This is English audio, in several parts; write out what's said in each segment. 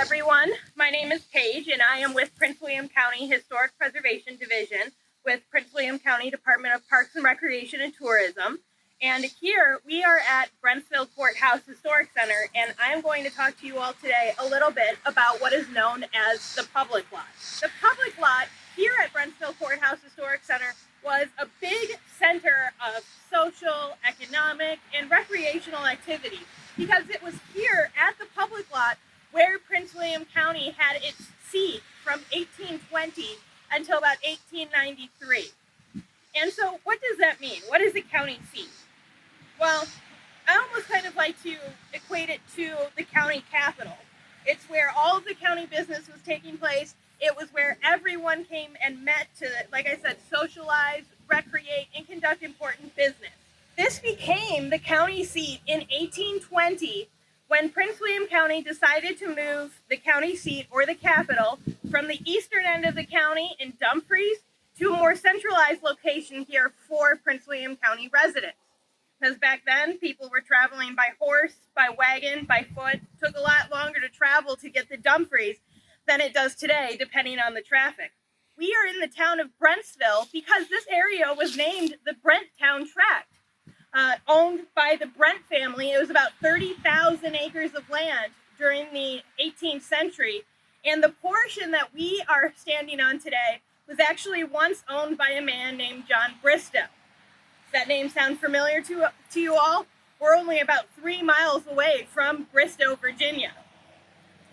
everyone. My name is Paige, and I am with Prince William County Historic Preservation Division with Prince William County Department of Parks and Recreation and Tourism. And here we are at Brentsville Courthouse Historic Centre, and I'm going to talk to you all today a little bit about what is known as the public lot. The public lot here at Brentsville Courthouse Historic Centre was a big center of social, economic, and recreational activity because it was here at the public lot where Prince William County had its seat from 1820 until about 1893. And so what does that mean? What is a county seat? Well, I almost kind of like to equate it to the county capital. It's where all of the county business was taking place. It was where everyone came and met to, like I said, socialize, recreate, and conduct important business. This became the county seat in 1820 when Prince William County decided to move the county seat, or the capital, from the eastern end of the county in Dumfries to a more centralized location here for Prince William County residents. Because back then, people were traveling by horse, by wagon, by foot. It took a lot longer to travel to get to Dumfries than it does today, depending on the traffic. We are in the town of Brentsville because this area was named the Brenttown Tract, owned by the Brent family. It was about 30,000 acres of land during the 18th century, and the portion that we are standing on today was actually once owned by a man named John Bristow. Does that name sound familiar to you all? We're only about 3 miles away from Bristow, Virginia.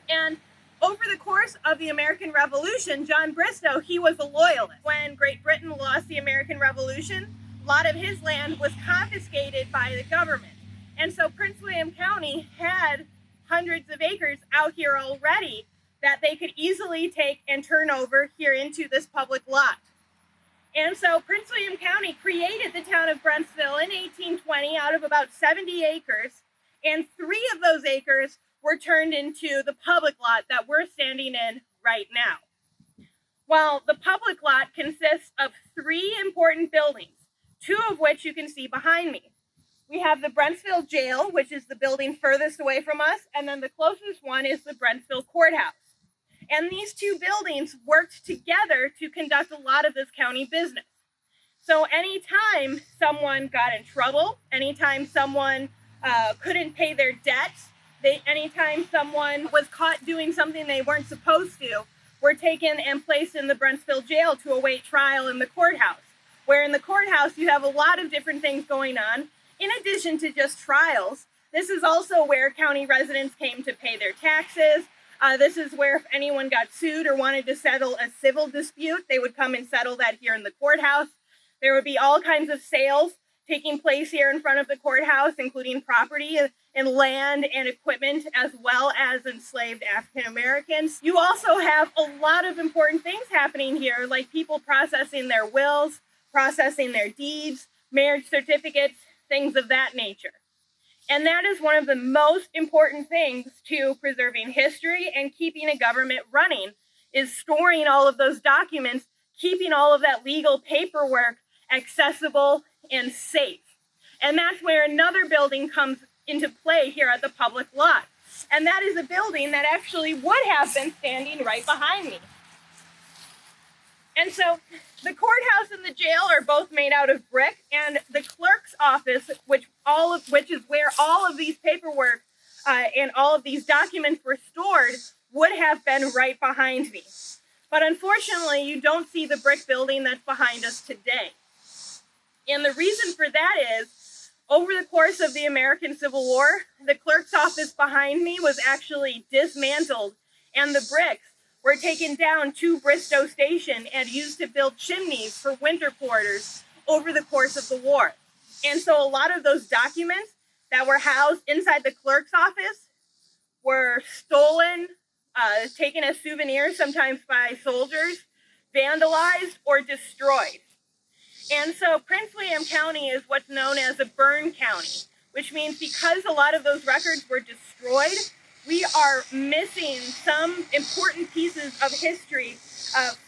And over the course of the American Revolution, John Bristow, he was a loyalist. When Great Britain lost the American Revolution, a lot of his land was confiscated by the government. And so Prince William County had hundreds of acres out here already that they could easily take and turn over here into this public lot. And so Prince William County created the town of Brentsville in 1820 out of about 70 acres, and 3 of those acres were turned into the public lot that we're standing in right now. Well, the public lot consists of 3 important buildings, 2 of which you can see behind me. We have the Brentsville Jail, which is the building furthest away from us, and then the closest one is the Brentsville Courthouse. And these 2 buildings worked together to conduct a lot of this county business. So anytime someone got in trouble, anytime someone couldn't pay their debts, anytime someone was caught doing something they weren't supposed to, were taken and placed in the Brentsville Jail to await trial in the courthouse. Where in the courthouse you have a lot of different things going on. In addition to just trials, this is also where county residents came to pay their taxes. This is where if anyone got sued or wanted to settle a civil dispute, they would come and settle that here in the courthouse. There would be all kinds of sales taking place here in front of the courthouse, including property and land and equipment, as well as enslaved African Americans. You also have a lot of important things happening here, like people processing their wills, processing their deeds, marriage certificates, things of that nature. And that is one of the most important things to preserving history and keeping a government running, is storing all of those documents, keeping all of that legal paperwork accessible and safe. And that's where another building comes into play here at the public lot. And that is a building that actually would have been standing right behind me. And so the courthouse and the jail are both made out of brick, and the clerk's office, which is where all of these paperwork and all of these documents were stored, would have been right behind me. But unfortunately, you don't see the brick building that's behind us today. And the reason for that is, over the course of the American Civil War, the clerk's office behind me was actually dismantled, and the bricks were taken down to Bristow Station and used to build chimneys for winter quarters over the course of the war. And so a lot of those documents that were housed inside the clerk's office were stolen, taken as souvenirs, sometimes by soldiers, vandalized, or destroyed. And so Prince William County is what's known as a burn county, which means because a lot of those records were destroyed, we are missing some important pieces of history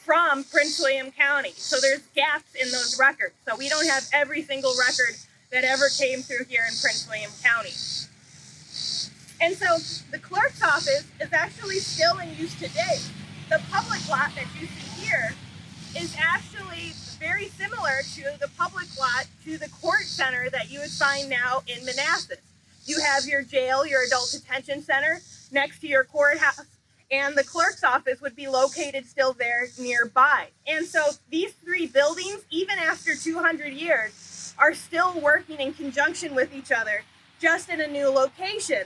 from Prince William County. So there's gaps in those records. So we don't have every single record that ever came through here in Prince William County. And so the clerk's office is actually still in use today. The public lot that you see here is actually very similar to the public lot to the court center that you would find now in Manassas. You have your jail, your adult detention center next to your courthouse, and the clerk's office would be located still there nearby. And so these three buildings, even after 200 years, are still working in conjunction with each other, just in a new location.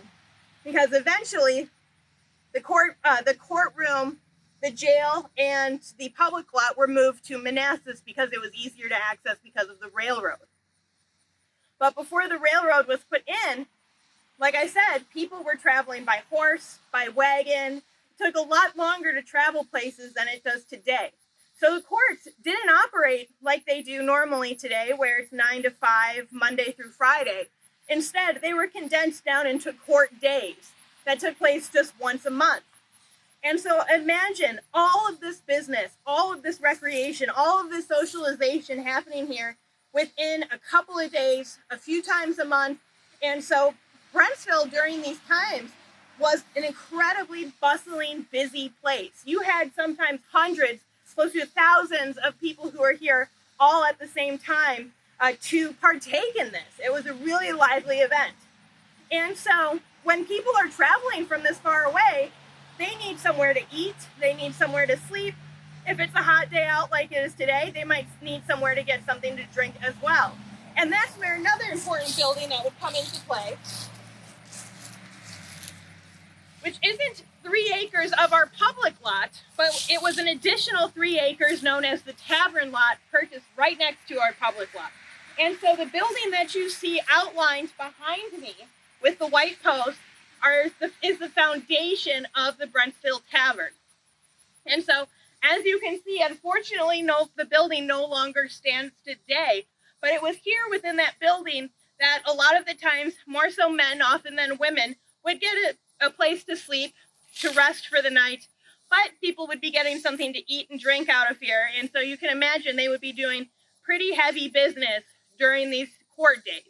Because eventually the courtroom, the jail, and the public lot were moved to Manassas because it was easier to access because of the railroad. But before the railroad was put in, like I said, people were traveling by horse, by wagon. It took a lot longer to travel places than it does today. So the courts didn't operate like they do normally today, where it's 9 to 5, Monday through Friday. Instead, they were condensed down into court days that took place just once a month. And so imagine all of this business, all of this recreation, all of this socialization happening here within a couple of days, a few times a month. And so Brentsville during these times was an incredibly bustling, busy place. You had sometimes hundreds, close to thousands of people who are here all at the same time to partake in this. It was a really lively event. And so when people are traveling from this far away, they need somewhere to eat, they need somewhere to sleep. If it's a hot day out like it is today, they might need somewhere to get something to drink as well. And that's where another important building that would come into play, which isn't 3 acres of our public lot, but it was an additional 3 acres known as the Tavern lot purchased right next to our public lot. And so the building that you see outlined behind me with the white posts is the foundation of the Brentsville Tavern. And so, as you can see, unfortunately, the building no longer stands today, but it was here within that building that a lot of the times, more so men often than women, would get a place to sleep, to rest for the night, but people would be getting something to eat and drink out of here. And so you can imagine they would be doing pretty heavy business during these court days.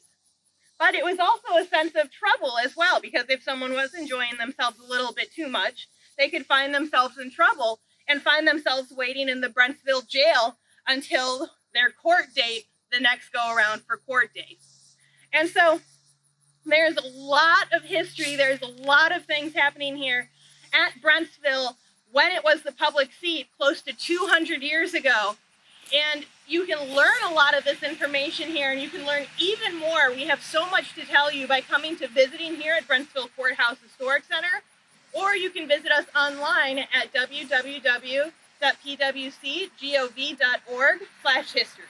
But it was also a sense of trouble as well, because if someone was enjoying themselves a little bit too much, they could find themselves in trouble and find themselves waiting in the Brentsville jail until their court date the next go around for court days. And so there's a lot of history, there's a lot of things happening here at Brentsville when it was the public seat close to 200 years ago. And you can learn a lot of this information here, and you can learn even more. We have so much to tell you by coming to visiting here at Brentsville Courthouse Historic Centre, or you can visit us online at www.pwcgov.org/history.